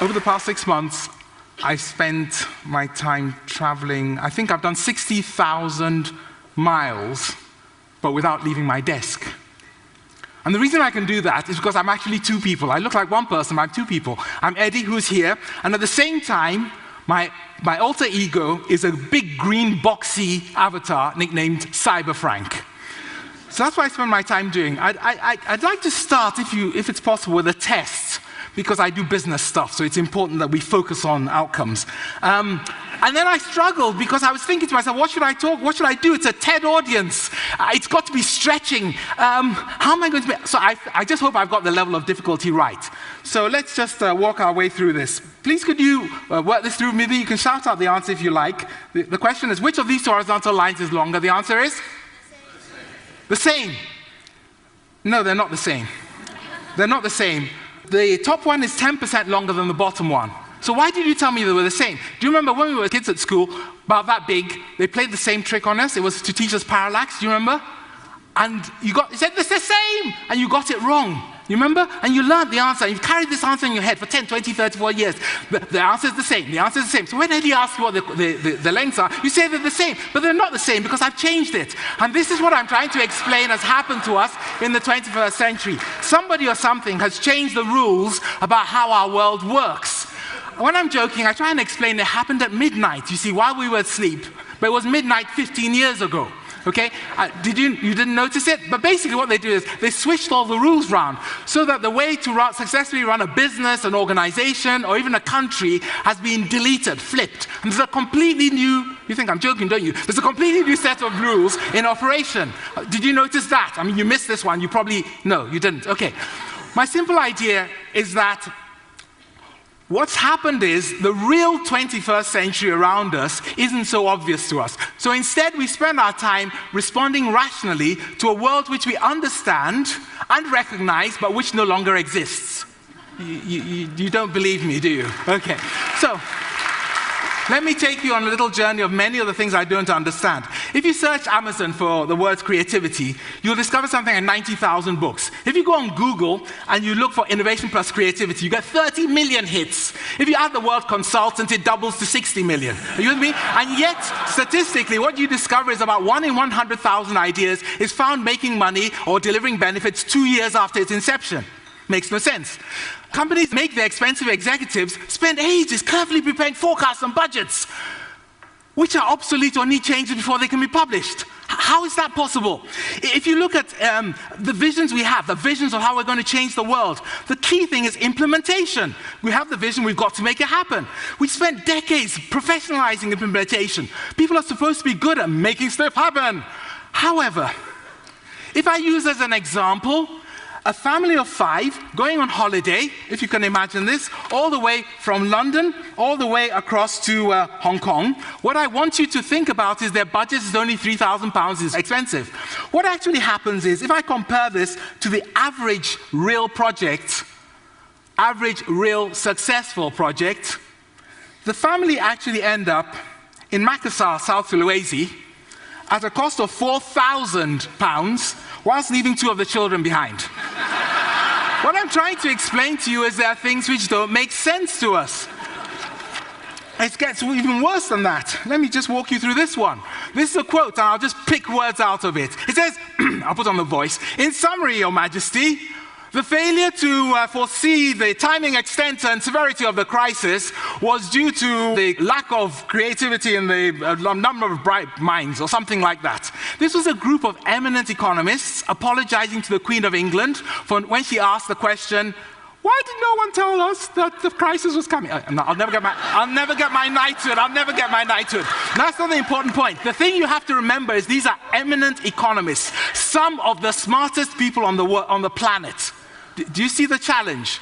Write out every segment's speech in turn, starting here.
Over the past 6 months, I spent my time traveling. I think I've done 60,000 miles, but without leaving my desk. And the reason I can do that is because I'm actually two people. I look like one person, but I'm two people. I'm Eddie, who's here, and at the same time, my alter ego is a big green boxy avatar nicknamed Cyber Frank. So that's what I spend my time doing. I'd like to start, if it's possible, with a test, because I do business stuff, so it's important that we focus on outcomes. And then I struggled because I was thinking to myself, what should I talk? What should I do? It's a TED audience. It's got to be stretching. How am I going to be? So I just hope I've got the level of difficulty right. So let's just walk our way through this. Please could you work this through? Maybe you can shout out the answer if you like. The question is, which of these two horizontal lines is longer? The answer is? The same. No, they're not the same. They're not the same. The top one is 10% longer than the bottom one. So why did you tell me they were the same? Do you remember when we were kids at school, about that big, they played the same trick on us? It was to teach us parallax, do you remember? And you said, it's the same! And you got it wrong. You remember? And you learned the answer. You've carried this answer in your head for 10, 20, 30, 40 years. The answer is the same. The answer is the same. So when Eddie asks you what the lengths are, you say they're the same. But they're not the same because I've changed it. And this is what I'm trying to explain has happened to us in the 21st century. Somebody or something has changed the rules about how our world works. When I'm joking, I try and explain it happened at midnight, you see, while we were asleep. But it was midnight 15 years ago. Okay? You didn't notice it? But basically what they do is they switched all the rules around so that the way to successfully run a business, an organization, or even a country has been deleted, flipped. And there's a completely new, you think I'm joking, don't you? There's a completely new set of rules in operation. Did you notice that? I mean, you missed this one. You probably, no, you didn't. Okay. My simple idea is that what's happened is the real 21st century around us isn't so obvious to us. So instead, we spend our time responding rationally to a world which we understand and recognize, but which no longer exists. You don't believe me, do you? Okay. So let me take you on a little journey of many of the things I don't understand. If you search Amazon for the word creativity, you'll discover something like 90,000 books. If you go on Google and you look for innovation plus creativity, you get 30 million hits. If you add the word consultant, it doubles to 60 million. Are you with me? And yet, statistically, what you discover is about 1 in 100,000 ideas is found making money or delivering benefits 2 years after its inception. Makes no sense. Companies make their expensive executives spend ages carefully preparing forecasts and budgets, which are obsolete or need changes before they can be published. How is that possible? If you look at the visions we have, the visions of how we're going to change the world, the key thing is implementation. We have the vision, we've got to make it happen. We spent decades professionalizing implementation. People are supposed to be good at making stuff happen. However, if I use as an example, a family of 5 going on holiday, if you can imagine this, all the way from London, all the way across to Hong Kong. What I want you to think about is their budget is only £3,000, it's expensive. What actually happens is, if I compare this to the average real project, average real successful project, the family actually end up in Makassar, South Sulawesi, at a cost of £4,000, whilst leaving 2 of the children behind. What I'm trying to explain to you is there are things which don't make sense to us. It gets even worse than that. Let me just walk you through this one. This is a quote, and I'll just pick words out of it. It says, I'll put on the voice, "In summary, Your Majesty, the failure to foresee the timing, extent, and severity of the crisis was due to the lack of creativity in the number of bright minds," or something like that. This was a group of eminent economists apologizing to the Queen of England for when she asked the question, "Why did no one tell us that the crisis was coming?" I'll never get my knighthood. I'll never get my knighthood. That's not the important point. The thing you have to remember is these are eminent economists, some of the smartest people on the planet. Do you see the challenge?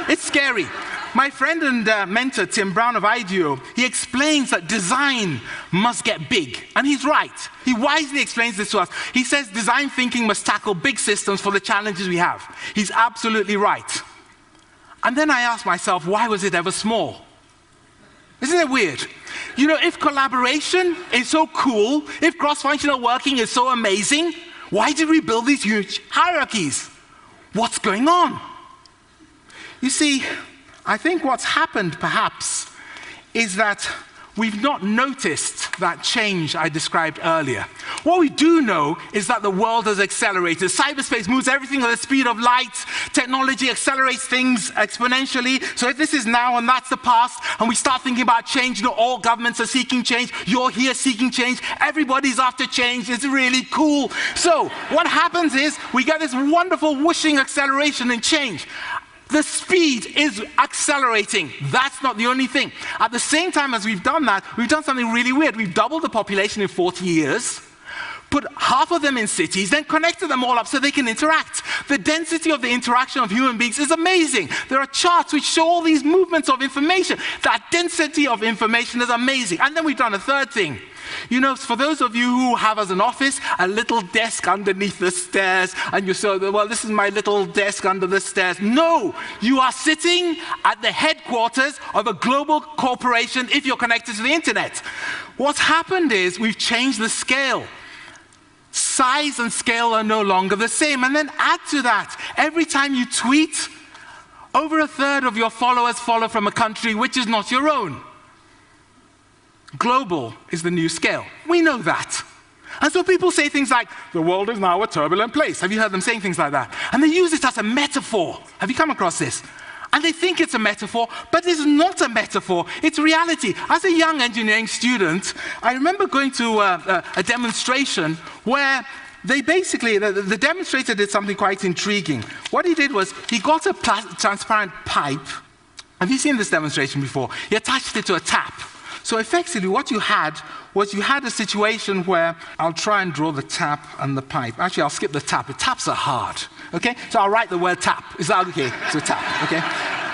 It's scary. My friend and mentor, Tim Brown of IDEO, he explains that design must get big. And he's right. He wisely explains this to us. He says design thinking must tackle big systems for the challenges we have. He's absolutely right. And then I asked myself, why was it ever small? Isn't it weird? You know, if collaboration is so cool, if cross-functional working is so amazing, why did we build these huge hierarchies? What's going on? You see, I think what's happened, perhaps, is that we've not noticed that change I described earlier. What we do know is that the world has accelerated. Cyberspace moves everything at the speed of light. Technology accelerates things exponentially. So if this is now and that's the past, and we start thinking about change, you know, all governments are seeking change. You're here seeking change. Everybody's after change. It's really cool. So what happens is we get this wonderful whooshing acceleration and change. The speed is accelerating. That's not the only thing. At the same time as we've done that, we've done something really weird. We've doubled the population in 40 years, put half of them in cities, then connected them all up so they can interact. The density of the interaction of human beings is amazing. There are charts which show all these movements of information. That density of information is amazing. And then we've done a third thing. You know, for those of you who have as an office a little desk underneath the stairs, and you say, well, this is my little desk under the stairs. No, you are sitting at the headquarters of a global corporation if you're connected to the internet. What's happened is we've changed the scale. Size and scale are no longer the same. And then add to that, every time you tweet, over a third of your followers follow from a country which is not your own. Global is the new scale. We know that. And so people say things like, the world is now a turbulent place. Have you heard them saying things like that? And they use it as a metaphor. Have you come across this? And they think it's a metaphor, but it's not a metaphor. It's reality. As a young engineering student, I remember going to a demonstration where they basically, the demonstrator did something quite intriguing. What he did was, he got a transparent pipe. Have you seen this demonstration before? He attached it to a tap. So effectively, what you had was you had a situation where, I'll try and draw the tap and the pipe. Actually, I'll skip the tap. The taps are hard, okay? So I'll write the word tap. Is that okay? It's a tap, okay?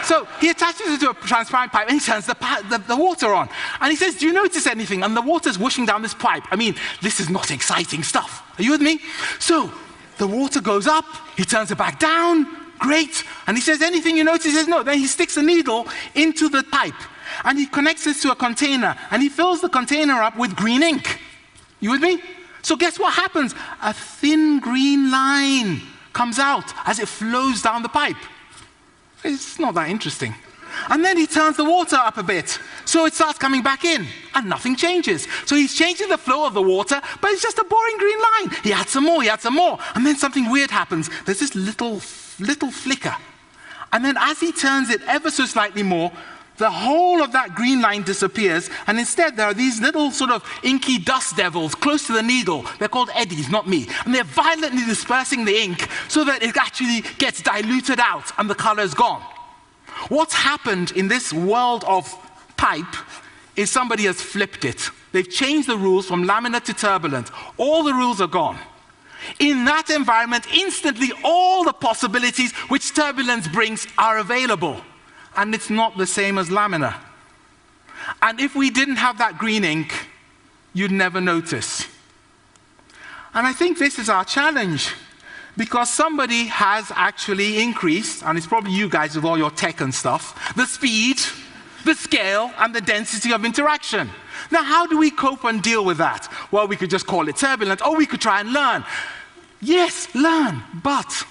So he attaches it to a transparent pipe and he turns the water on. And he says, do you notice anything? And the water's whooshing down this pipe. I mean, this is not exciting stuff. Are you with me? So the water goes up, he turns it back down, great. And he says, anything you notice? He says, no. Then he sticks a needle into the pipe. And he connects this to a container, and he fills the container up with green ink. You with me? So guess what happens? A thin green line comes out as it flows down the pipe. It's not that interesting. And then he turns the water up a bit, so it starts coming back in, and nothing changes. So he's changing the flow of the water, but it's just a boring green line. He adds some more, and then something weird happens. There's this little flicker. And then as he turns it ever so slightly more, the whole of that green line disappears, and instead there are these little sort of inky dust devils close to the needle. They're called eddies, not me. And they're violently dispersing the ink so that it actually gets diluted out and the color is gone. What's happened in this world of pipe is somebody has flipped it. They've changed the rules from laminar to turbulent. All the rules are gone. In that environment, instantly all the possibilities which turbulence brings are available. And it's not the same as laminar. And if we didn't have that green ink, you'd never notice. And I think this is our challenge, because somebody has actually increased, and it's probably you guys with all your tech and stuff, the speed, the scale, and the density of interaction. Now, how do we cope and deal with that? Well, we could just call it turbulent, or we could try and learn. Yes, learn, but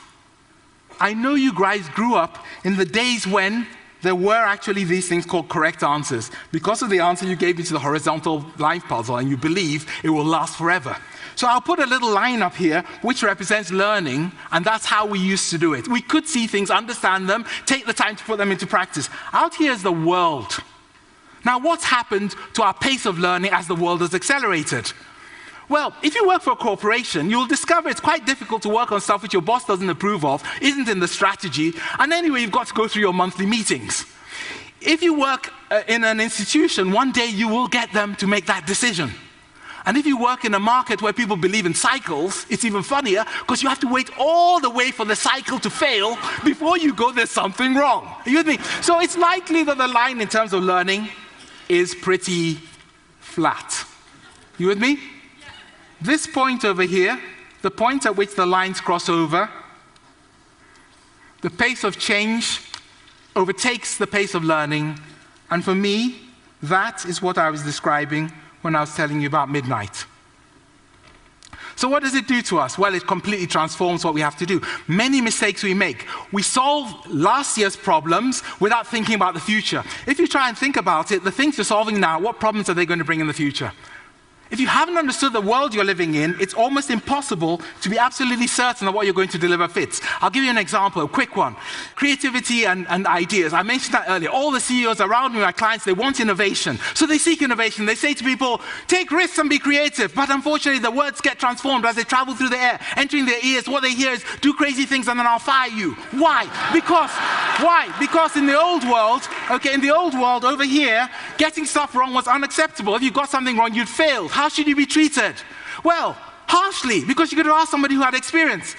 I know you guys grew up in the days when there were actually these things called correct answers. Because of the answer you gave me to the horizontal life puzzle, and you believe it will last forever. So I'll put a little line up here which represents learning, and that's how we used to do it. We could see things, understand them, take the time to put them into practice. Out here is the world. Now, what's happened to our pace of learning as the world has accelerated? Well, if you work for a corporation, you'll discover it's quite difficult to work on stuff which your boss doesn't approve of, isn't in the strategy, and anyway, you've got to go through your monthly meetings. If you work in an institution, one day you will get them to make that decision. And if you work in a market where people believe in cycles, it's even funnier, because you have to wait all the way for the cycle to fail before you go, there's something wrong. Are you with me? So it's likely that the line in terms of learning is pretty flat. You with me? This point over here, the point at which the lines cross over, the pace of change overtakes the pace of learning. And for me, that is what I was describing when I was telling you about midnight. So what does it do to us? Well, it completely transforms what we have to do. Many mistakes we make. We solve last year's problems without thinking about the future. If you try and think about it, the things you're solving now, what problems are they going to bring in the future? If you haven't understood the world you're living in, it's almost impossible to be absolutely certain that what you're going to deliver fits. I'll give you an example, a quick one. Creativity and ideas. I mentioned that earlier. All the CEOs around me, my clients, they want innovation. So they seek innovation. They say to people, take risks and be creative. But unfortunately, the words get transformed as they travel through the air, entering their ears. What they hear is, do crazy things and then I'll fire you. Why? Because in the old world, over here, getting stuff wrong was unacceptable. If you got something wrong, you'd failed. How should you be treated? Well, harshly, because you could have asked somebody who had experience.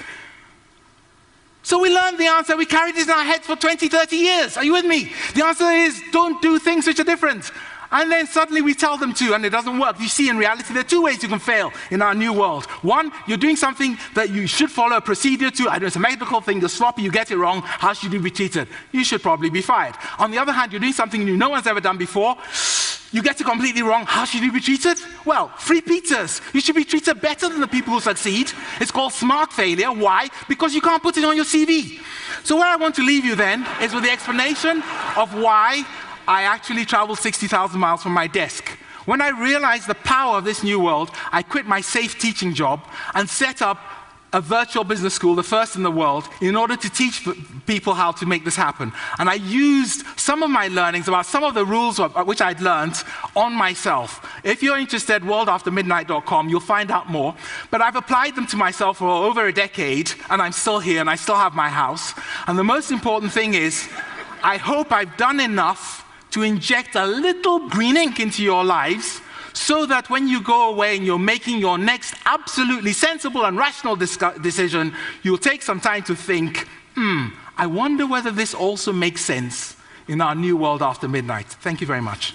So we learned the answer. We carried this in our heads for 20, 30 years. Are you with me? The answer is, don't do things which are different. And then suddenly we tell them to, and it doesn't work. You see, in reality, there are two ways you can fail in our new world. One, you're doing something that you should follow a procedure to. I know it's a medical thing, you're sloppy, you get it wrong. How should you be treated? You should probably be fired. On the other hand, you're doing something no one's ever done before. You get it completely wrong. How should you be treated? Well, free pizzas. You should be treated better than the people who succeed. It's called smart failure. Why? Because you can't put it on your CV. So where I want to leave you then is with the explanation of why I actually traveled 60,000 miles from my desk. When I realized the power of this new world, I quit my safe teaching job and set up a virtual business school, the first in the world, in order to teach people how to make this happen. And I used some of my learnings about some of the rules which I'd learned on myself. If you're interested, worldaftermidnight.com, you'll find out more. But I've applied them to myself for over a decade, and I'm still here, and I still have my house. And the most important thing is, I hope I've done enough to inject a little green ink into your lives so that when you go away and you're making your next absolutely sensible and rational decision, you'll take some time to think, I wonder whether this also makes sense in our new world after midnight. Thank you very much.